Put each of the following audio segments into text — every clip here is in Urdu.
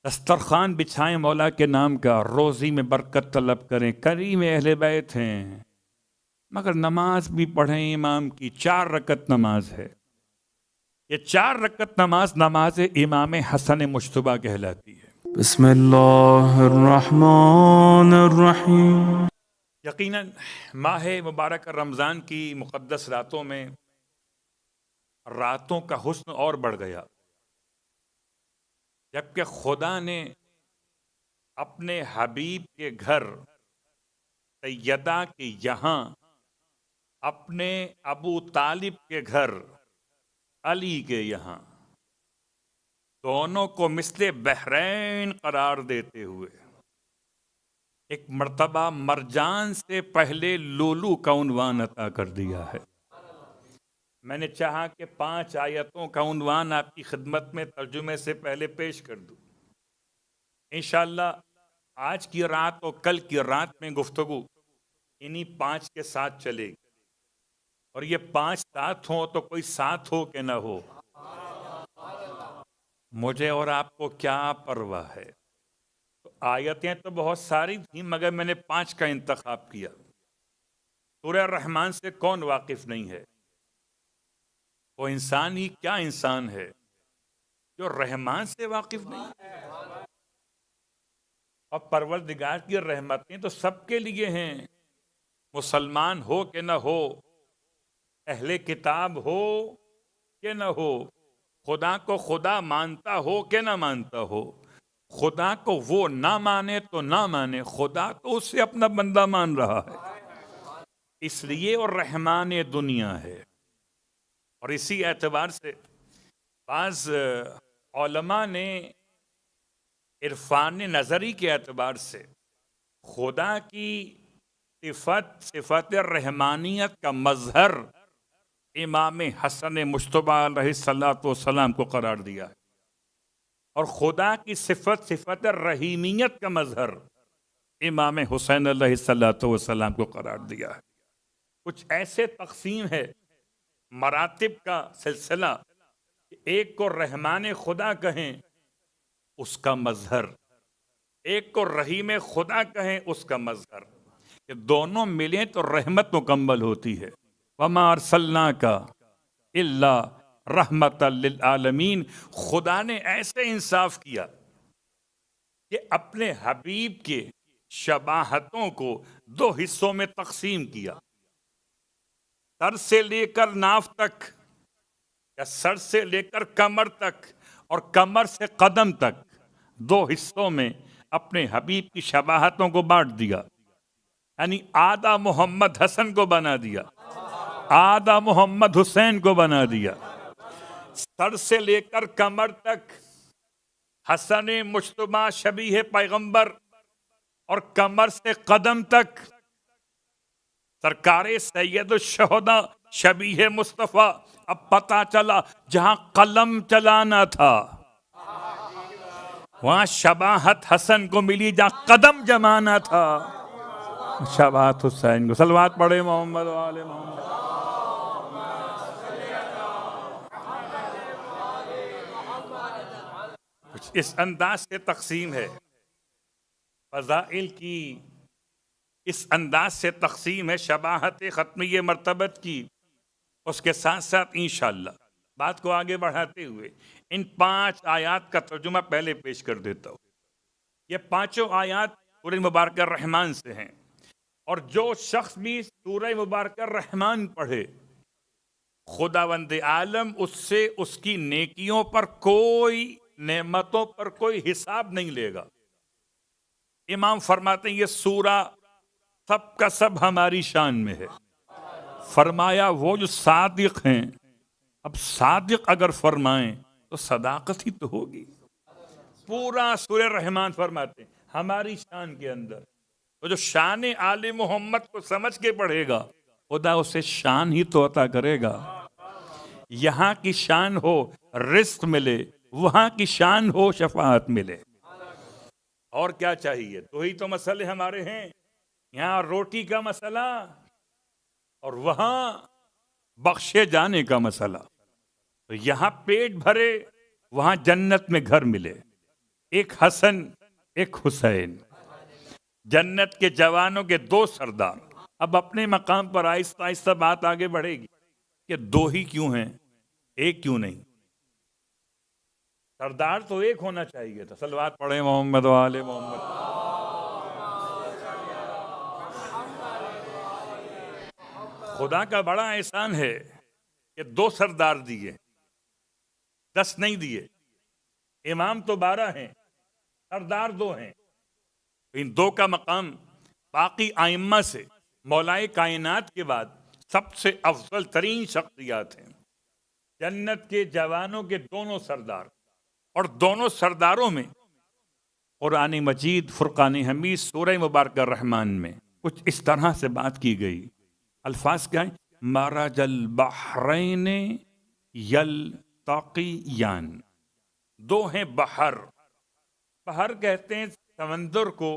دسترخوان بچھائیں مولا کے نام کا، روزی میں برکت طلب کریں، کریم اہل بیت ہیں، مگر نماز بھی پڑھیں امام کی، 4 رکعت نماز ہے۔ یہ 4 رکعت نماز نماز امام حسن مجتبیٰ کہلاتی ہے۔ بسم اللہ الرحمن الرحیم۔ یقیناً ماہ مبارک رمضان کی مقدس راتوں میں راتوں کا حسن اور بڑھ گیا، جبکہ خدا نے اپنے حبیب کے گھر سیدہ کے یہاں اپنے ابو طالب کے گھر علی کے یہاں دونوں کو مثل بحرین قرار دیتے ہوئے ایک مرتبہ مرجان سے پہلے لولو کا عنوان عطا کر دیا ہے۔ میں نے چاہا کہ 5 آیتوں کا عنوان آپ کی خدمت میں ترجمے سے پہلے پیش کر دوں۔ انشاءاللہ آج کی رات اور کل کی رات میں گفتگو انہی 5 کے ساتھ چلے گی، اور یہ 5 ساتھ ہوں تو کوئی ساتھ ہو کہ نہ ہو، مجھے اور آپ کو کیا پرواہ ہے۔ تو آیتیں تو بہت ساری تھیں، مگر میں نے 5 کا انتخاب کیا۔ سورہ رحمان سے کون واقف نہیں ہے؟ وہ انسان ہی کیا انسان ہے جو رحمان سے واقف نہیں ہے؟ اور پروردگار کی رحمتیں تو سب کے لیے ہیں، مسلمان ہو کہ نہ ہو، اہل کتاب ہو کہ نہ ہو، خدا کو خدا مانتا ہو کہ نہ مانتا ہو، خدا کو وہ نہ مانے تو نہ مانے، خدا تو اسے اپنا بندہ مان رہا ہے، اس لیے اور رحمان دنیا ہے۔ اور اسی اعتبار سے بعض علماء نے عرفان نظری کے اعتبار سے خدا کی صفت رحمانیت کا مظہر امام حسن مجتبیٰ علیہ السلام کو قرار دیا ہے، اور خدا کی صفت رحیمیت کا مظہر امام حسین علیہ السلام کو قرار دیا ہے۔ کچھ ایسے تقسیم ہے، مراتب کا سلسلہ، کہ ایک کو رحمان خدا کہیں اس کا مظہر، ایک کو رحیم خدا کہیں اس کا مظہر، کہ دونوں ملیں تو رحمت مکمل ہوتی ہے۔ وَمَا أَرْسَلْنَاكَ إِلَّا رَحْمَةً لِلْعَالَمِينَ۔ خدا نے ایسے انصاف کیا کہ اپنے حبیب کے شباہتوں کو 2 حصوں میں تقسیم کیا، سر سے لے کر ناف تک، یا سر سے لے کر کمر تک، اور کمر سے قدم تک، 2 حصوں میں اپنے حبیب کی شباہتوں کو بانٹ دیا، یعنی آدھا محمد حسن کو بنا دیا، آدھا محمد حسین کو بنا دیا۔ سر سے لے کر کمر تک حسن مجتبیٰ شبیہ پیغمبر، اور کمر سے قدم تک سرکار سید الشہداء شبیہ مصطفیٰ۔ اب پتہ چلا جہاں قلم چلانا تھا وہاں شباہت حسن کو ملی، جہاں قدم جمانا تھا شباہت حسین کو۔ صلوات پڑھے محمد و آل محمد۔ کچھ اس انداز سے تقسیم ہے، فضائل کی اس انداز سے تقسیم ہے، شباہت ختمیہ مرتبت کی۔ اس کے ساتھ ساتھ انشاءاللہ بات کو آگے بڑھاتے ہوئے ان 5 آیات کا ترجمہ پہلے پیش کر دیتا ہوں۔ یہ 5 آیات سورہ مبارکہ رحمان سے ہیں، اور جو شخص بھی سورہ مبارکہ رحمان پڑھے، خداوند عالم اس سے اس کی نیکیوں پر کوئی، نعمتوں پر کوئی حساب نہیں لے گا۔ امام فرماتے ہیں یہ سورہ سب کا سب ہماری شان میں ہے۔ فرمایا وہ جو صادق ہیں، اب صادق اگر فرمائیں تو صداقت ہی تو ہوگی۔ پورا سورہ رحمان فرماتے ہیں ہماری شان کے اندر، تو جو شان آل محمد کو سمجھ کے پڑھے گا خدا اسے شان ہی تو عطا کرے گا۔ یہاں کی شان ہو رزق ملے، وہاں کی شان ہو شفاعت ملے، اور کیا چاہیے؟ تو ہی تو مسئلے ہمارے ہیں، یہاں روٹی کا مسئلہ اور وہاں بخشے جانے کا مسئلہ۔ تو یہاں پیٹ بھرے، وہاں جنت میں گھر ملے، ایک حسن ایک حسین، جنت کے جوانوں کے دو سردار۔ اب اپنے مقام پر آہستہ آہستہ بات آگے بڑھے گی کہ دو ہی کیوں ہیں، ایک کیوں نہیں؟ سردار تو ایک ہونا چاہیے تھا۔ صلوات پڑھیں محمد و آل محمد۔ خدا کا بڑا احسان ہے کہ دو سردار دیے، 10 نہیں دیے۔ امام تو 12 ہیں، سردار 2 ہیں۔ ان دو کا مقام باقی ائمہ سے مولائے کائنات کے بعد سب سے افضل ترین شخصیات ہیں۔ جنت کے جوانوں کے دونوں سردار، اور دونوں سرداروں میں قرآن مجید فرقان حمید سورہ مبارکہ الرحمن میں کچھ اس طرح سے بات کی گئی۔ الفاظ کیا ہیں؟ مرج البحرین یلتقیان، دو ہیں بحر۔ بحر کہتے ہیں سمندر کو،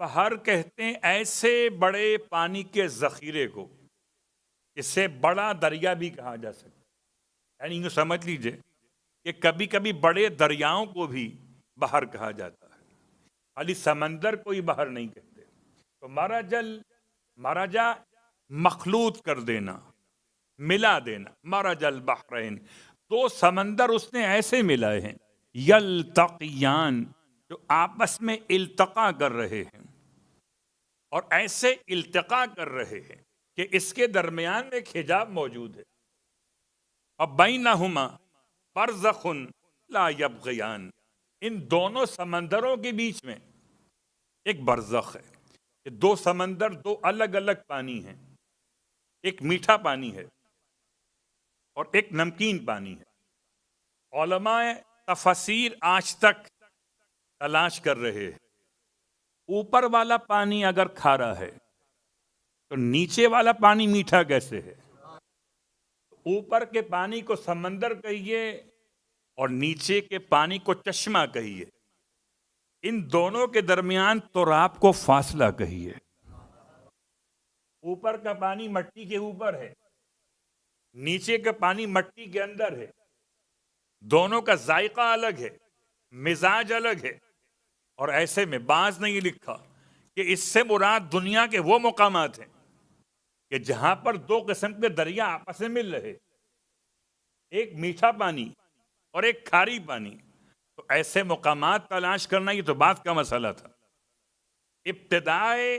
بحر کہتے ہیں ایسے بڑے پانی کے ذخیرے کو اسے بڑا دریا بھی کہا جا سکتا ہے۔ یعنی یوں سمجھ لیجئے کہ کبھی کبھی بڑے دریاؤں کو بھی بحر کہا جاتا ہے، خالی سمندر کو ہی بحر نہیں کہتے۔ تو مرجا مخلوط کر دینا، ملا دینا۔ مرج البحرین، دو سمندر اس نے ایسے ملائے ہیں، یلتقیان، جو آپس میں التقا کر رہے ہیں، اور ایسے التقا کر رہے ہیں کہ اس کے درمیان میں ایک حجاب موجود ہے۔ اور بینہما برزخ لا یبغیان، ان دونوں سمندروں کے بیچ میں ایک برزخ ہے۔ یہ دو سمندر دو الگ الگ پانی ہیں، ایک میٹھا پانی ہے اور ایک نمکین پانی ہے۔ علماء تفسیر آج تک تلاش کر رہے ہیں اوپر والا پانی اگر کھارا ہے تو نیچے والا پانی میٹھا کیسے ہے؟ اوپر کے پانی کو سمندر کہیے اور نیچے کے پانی کو چشمہ کہیے، ان دونوں کے درمیان تراب کو فاصلہ کہیے۔ اوپر کا پانی مٹی کے اوپر ہے، نیچے کا پانی مٹی کے اندر ہے، دونوں کا ذائقہ الگ ہے، مزاج الگ ہے۔ اور ایسے میں بعض نے یہ لکھا کہ اس سے مراد دنیا کے وہ مقامات ہیں کہ جہاں پر دو قسم کے دریا آپس میں مل رہے، ایک میٹھا پانی اور ایک کھاری پانی۔ تو ایسے مقامات تلاش کرنا یہ تو بات کا مسئلہ تھا۔ ابتدائے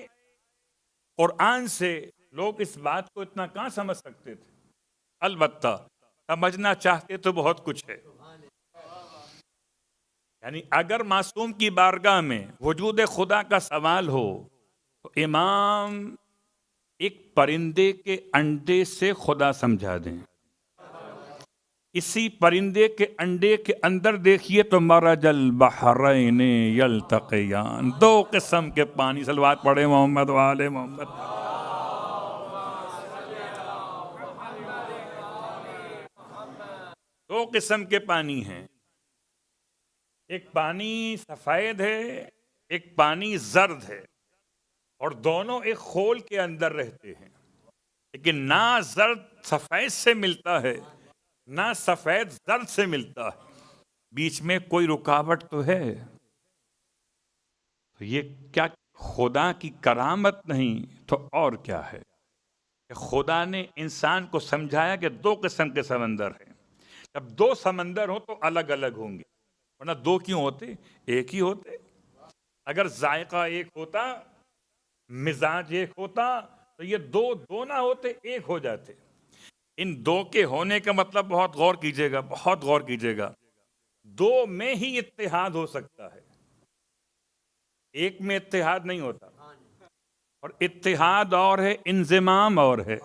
قرآن سے لوگ اس بات کو اتنا کہاں سمجھ سکتے تھے؟ البتہ سمجھنا چاہتے تو بہت کچھ ہے۔ یعنی اگر معصوم کی بارگاہ میں وجود خدا کا سوال ہو تو امام ایک پرندے کے انڈے سے خدا سمجھا دیں۔ اسی پرندے کے انڈے کے اندر دیکھیے تو مرج البحرین یلتقیان، دو قسم کے پانی۔ صلوات پڑھے محمد و آل محمد۔ دو قسم کے پانی ہیں، ایک پانی سفید ہے، ایک پانی زرد ہے، اور دونوں ایک خول کے اندر رہتے ہیں۔ لیکن نہ زرد سفید سے ملتا ہے نہ سفید زرد سے ملتا ہے، بیچ میں کوئی رکاوٹ تو ہے۔ تو یہ کیا خدا کی کرامت نہیں تو اور کیا ہے کہ خدا نے انسان کو سمجھایا کہ دو قسم کے سمندر ہیں۔ جب دو سمندر ہوں تو الگ الگ ہوں گے، ورنہ دو کیوں ہوتے؟ ایک ہی ہوتے۔ اگر ذائقہ ایک ہوتا، مزاج ایک ہوتا، تو یہ دو نہ ہوتے، ایک ہو جاتے۔ ان دو کے ہونے کا مطلب بہت غور کیجیے گا، بہت غور کیجیے گا، دو میں ہی اتحاد ہو سکتا ہے، ایک میں اتحاد نہیں ہوتا۔ اور اتحاد اور ہے، انضمام اور ہے۔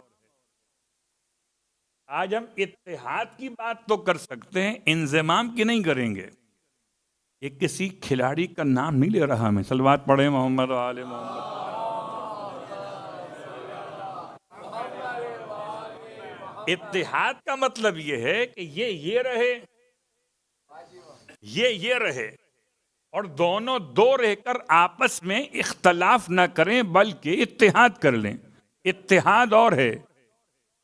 آج ہم اتحاد کی بات تو کر سکتے ہیں، انضمام کی نہیں کریں گے۔ یہ کسی کھلاڑی کا نام نہیں لے رہا میں، صلوات پڑھیں محمد و آل محمد۔ اتحاد کا مطلب یہ ہے کہ یہ رہے، یہ رہے، اور دونوں دو رہ کر آپس میں اختلاف نہ کریں بلکہ اتحاد کر لیں۔ اتحاد اور ہے،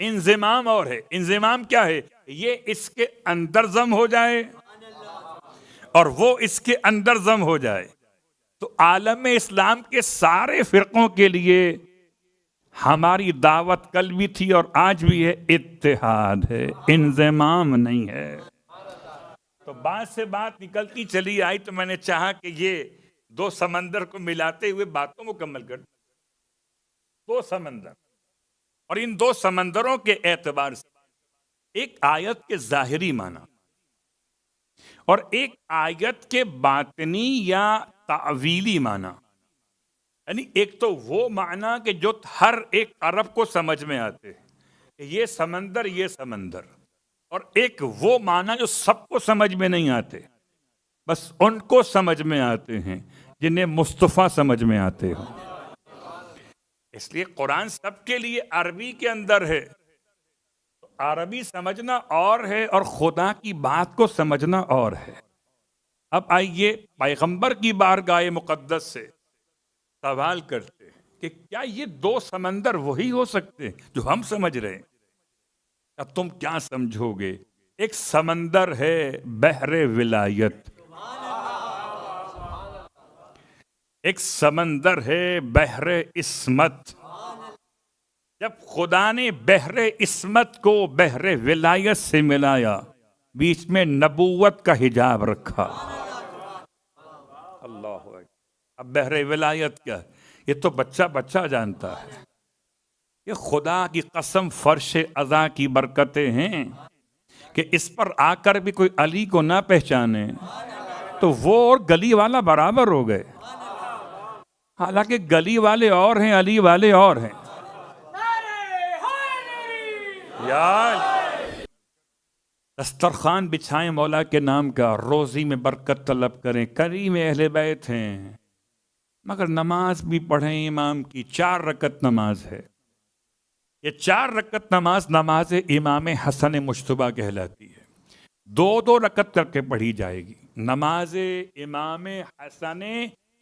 انضمام اور ہے۔ انضمام کیا ہے؟ یہ اس کے اندر ضم ہو جائے اور وہ اس کے اندر ضم ہو جائے، تو عالم اسلام کے سارے فرقوں کے لیے ہماری دعوت کل بھی تھی اور آج بھی ہے، اتحاد ہے، انضمام نہیں ہے۔ تو بات سے بات نکلتی چلی آئی، تو میں نے چاہا کہ یہ دو سمندر کو ملاتے ہوئے بات کو مکمل کر دوں۔ دو سمندر، اور ان دو سمندروں کے اعتبار سے ایک آیت کے ظاہری معنی اور ایک آیت کے باطنی یا تعویلی معنی، یعنی ایک تو وہ معنی کہ جو ہر ایک عرب کو سمجھ میں آتے ہیں کہ یہ سمندر یہ سمندر، اور ایک وہ معنی جو سب کو سمجھ میں نہیں آتے، بس ان کو سمجھ میں آتے ہیں جنہیں مصطفیٰ سمجھ میں آتے ہوں۔ اس لیے قرآن سب کے لیے عربی کے اندر ہے، تو عربی سمجھنا اور ہے اور خدا کی بات کو سمجھنا اور ہے۔ اب آئیے پیغمبر کی بارگاہ مقدس سے سوال کرتے ہیں کہ کیا یہ دو سمندر وہی ہو سکتے ہیں جو ہم سمجھ رہے ہیں؟ اب تم کیا سمجھو گے؟ ایک سمندر ہے بحر ولایت، ایک سمندر ہے بحر عصمت۔ جب خدا نے بحر عصمت کو بحر ولایت سے ملایا، بیچ میں نبوت کا حجاب رکھا۔ اللہ اکبر۔ اب بحر ولایت کیا ہے؟ یہ تو بچہ بچہ جانتا ہے۔ یہ خدا کی قسم فرش ازاں کی برکتیں ہیں کہ اس پر آ کر بھی کوئی علی کو نہ پہچانے تو وہ اور گلی والا برابر ہو گئے، حالانکہ گلی والے اور ہیں، علی والے اور ہیں۔ یا دسترخوان بچھائیں مولا کے نام کا، روزی میں برکت طلب کریں، کریم اہل بیت ہیں، مگر نماز بھی پڑھیں امام کی، 4 رکعت نماز ہے۔ یہ 4 رکعت نماز نماز امام حسن مجتبیٰ کہلاتی ہے، 2 رکعت کر کے پڑھی جائے گی، نماز امام حسن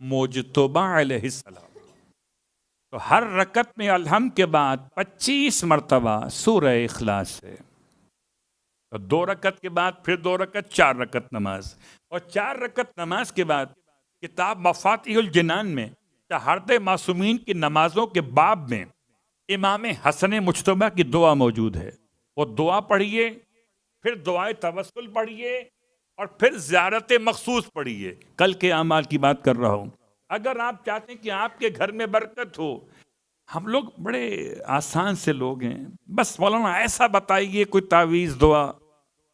مجتبیٰ علیہ السلام۔ تو ہر رکعت میں الحمد کے بعد 25 مرتبہ سورہ اخلاص ہے، تو 2 رکعت کے بعد پھر 2 رکعت، 4 رکعت نماز، اور 4 رکعت نماز کے بعد کتاب مفاتیح الجنان میں طہارت معصومین کی نمازوں کے باب میں امام حسن مجتبیٰ کی دعا موجود ہے، وہ دعا پڑھیے، پھر دعائے توسل پڑھیے، اور پھر زیارت مخصوص پڑھیے۔ کل کے اعمال کی بات کر رہا ہوں۔ اگر آپ چاہتے ہیں کہ آپ کے گھر میں برکت ہو، ہم لوگ بڑے آسان سے لوگ ہیں، بس مولانا ایسا بتائیے کوئی تعویذ دعا،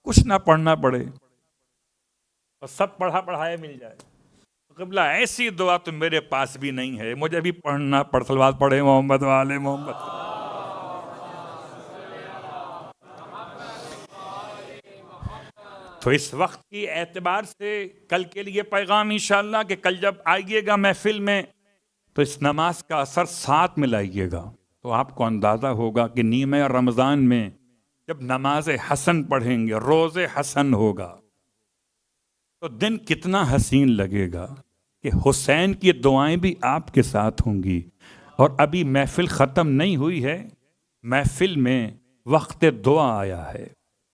کچھ نہ پڑھنا پڑے اور سب پڑھا پڑھایا مل جائے۔ قبلہ ایسی دعا تو میرے پاس بھی نہیں ہے، مجھے بھی پڑھنا صلوات پڑھے محمد والے محمد۔ تو اس وقت کی اعتبار سے کل کے لیے پیغام انشاءاللہ کہ کل جب آئیے گا محفل میں تو اس نماز کا اثر ساتھ میں لائیے گا، تو آپ کو اندازہ ہوگا کہ نیمہ رمضان میں جب نماز حسن پڑھیں گے، روز حسن ہوگا، تو دن کتنا حسین لگے گا کہ حسین کی دعائیں بھی آپ کے ساتھ ہوں گی۔ اور ابھی محفل ختم نہیں ہوئی ہے، محفل میں وقت دعا آیا ہے۔